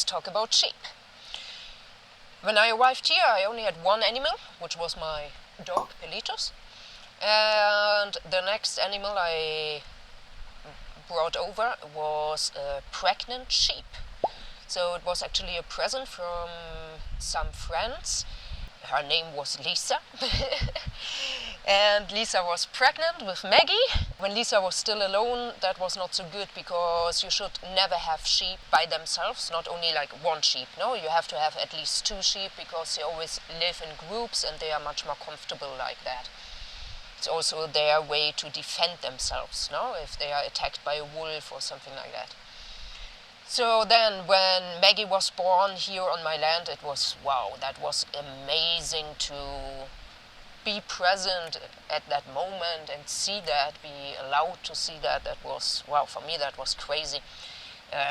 talk about sheep. When I arrived here, I only had one animal, which was my dog, Pelitos. And the next animal I brought over was a pregnant sheep. So it was actually a present from some friends. Her name was Lisa. And Lisa was pregnant with Maggie. When Lisa was still alone, that was not so good, because you should never have sheep by themselves, not only like one sheep. No, you have to have at least two sheep, because they always live in groups and they are much more comfortable like that. It's also their way to defend themselves, no, if they are attacked by a wolf or something like that. So then when Maggie was born here on my land, it was, wow, that was amazing to be present at that moment and see that, be allowed to see that. That was, wow, for me that was crazy.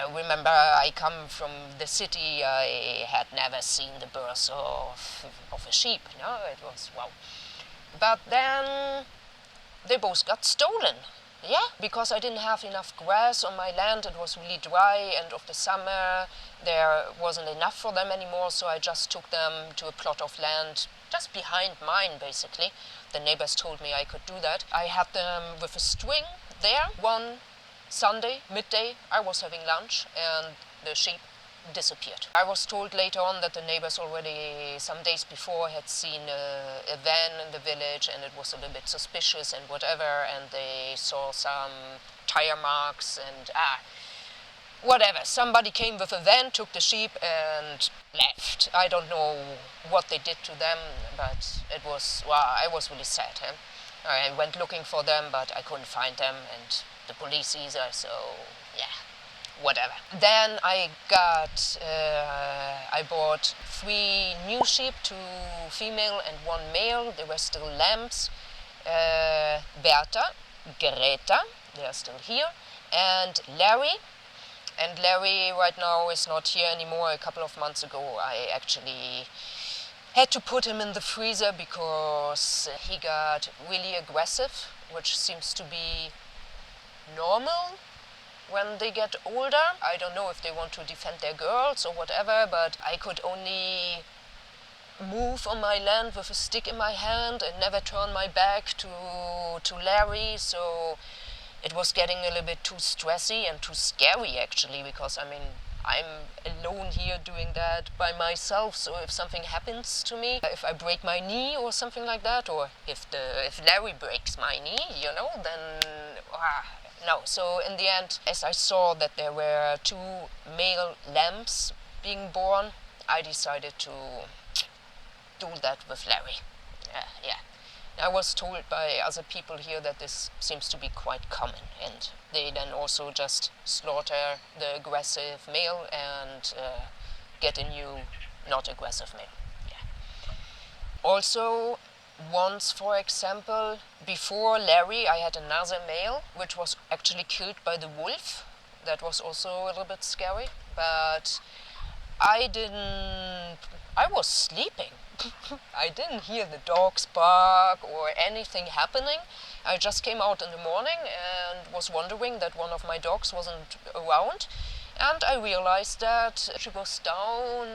Remember, I come from the city, I had never seen the birth of a sheep, no, it was, wow. But then they both got stolen. Yeah, because I didn't have enough grass on my land. It was really dry, end of the summer. There wasn't enough for them anymore, so I just took them to a plot of land just behind mine, basically. The neighbors told me I could do that. I had them with a string there. One Sunday, midday, I was having lunch and the sheep disappeared. I was told later on that the neighbors already some days before had seen a van in the village, and it was a little bit suspicious and whatever, and they saw some tire marks and whatever. Somebody came with a van, took the sheep and left. I don't know what they did to them, but it was, well, I was really sad. I went looking for them, but I couldn't find them, and the police either, so yeah. Whatever. Then I bought 3 new sheep, 2 female and 1 male. They were still lambs. Berta, Greta, they are still here, and Larry. And Larry right now is not here anymore. A couple of months ago I actually had to put him in the freezer because he got really aggressive, which seems to be normal when they get older. I don't know if they want to defend their girls or whatever, but I could only move on my land with a stick in my hand and never turn my back to Larry, so it was getting a little bit too stressy and too scary actually, because I mean, I'm alone here doing that by myself, so if something happens to me, if I break my knee or something like that, or if Larry breaks my knee, you know, then no. So in the end, as I saw that there were 2 male lambs being born, I decided to do that with Larry. Yeah. I was told by other people here that this seems to be quite common, and they then also just slaughter the aggressive male and get a new not aggressive male. Yeah. Also, once, for example, before Larry, I had another male, which was actually killed by the wolf. That was also a little bit scary, but I was sleeping. I didn't hear the dogs bark or anything happening. I just came out in the morning and was wondering that one of my dogs wasn't around. And I realized that she was down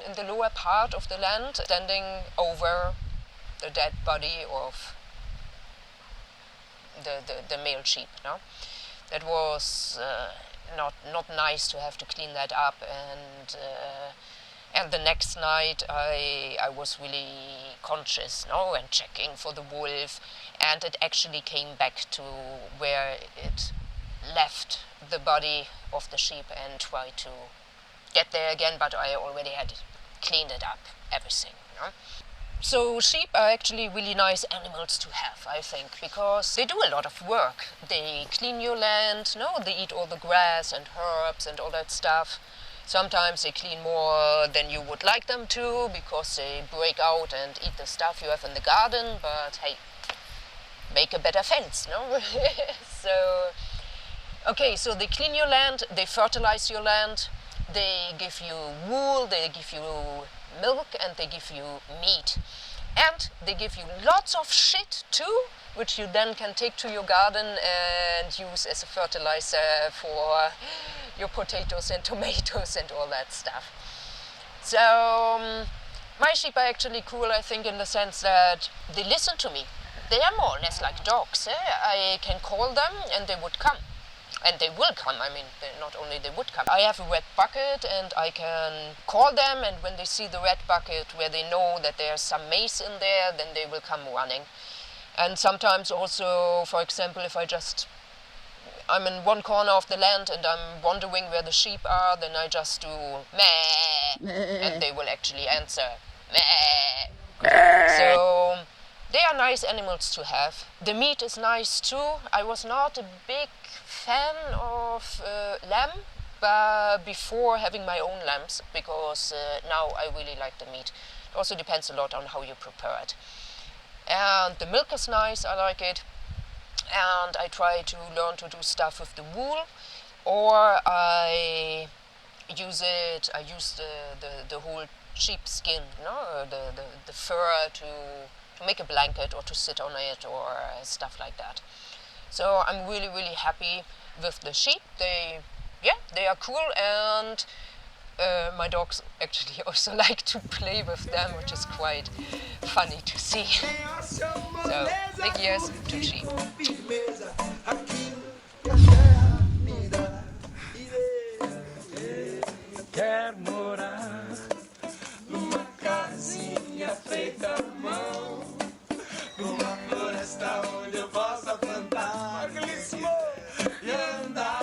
in the lower part of the land, standing over the dead body of the male sheep. No? That was not nice to have to clean that up, and the next night I was really conscious, no, and checking for the wolf, and it actually came back to where it left the body of the sheep and tried to get there again, but I already had cleaned it up, everything. No? So sheep are actually really nice animals to have, I think, because they do a lot of work. They clean your land, no? They eat all the grass and herbs and all that stuff. Sometimes they clean more than you would like them to, because they break out and eat the stuff you have in the garden, but hey, make a better fence, no? So they clean your land, they fertilize your land, they give you wool, they give you milk, and they give you meat. And they give you lots of shit too, which you then can take to your garden and use as a fertilizer for your potatoes and tomatoes and all that stuff. So my sheep are actually cool, I think, in the sense that they listen to me. They are more or less like dogs. I can call them and they would come. And they will come. I mean, not only they would come. I have a red bucket and I can call them, and when they see the red bucket where they know that there's some maize in there, then they will come running. And sometimes also, for example, if I'm in one corner of the land and I'm wondering where the sheep are, then I just do meh, and they will actually answer meh. So they are nice animals to have. The meat is nice too. I was not a big fan of lamb before having my own lambs, because now I really like the meat. It also depends a lot on how you prepare it. And the milk is nice, I like it. And I try to learn to do stuff with the wool, or I use the whole sheep skin, the fur to make a blanket or to sit on it or stuff like that. So I'm really, really happy with the sheep. They are cool, and my dogs actually also like to play with them, which is quite funny to see. So, big yes to sheep. Quero morar numa casinha feita à mão, numa floresta onde eu possa plantar e andar.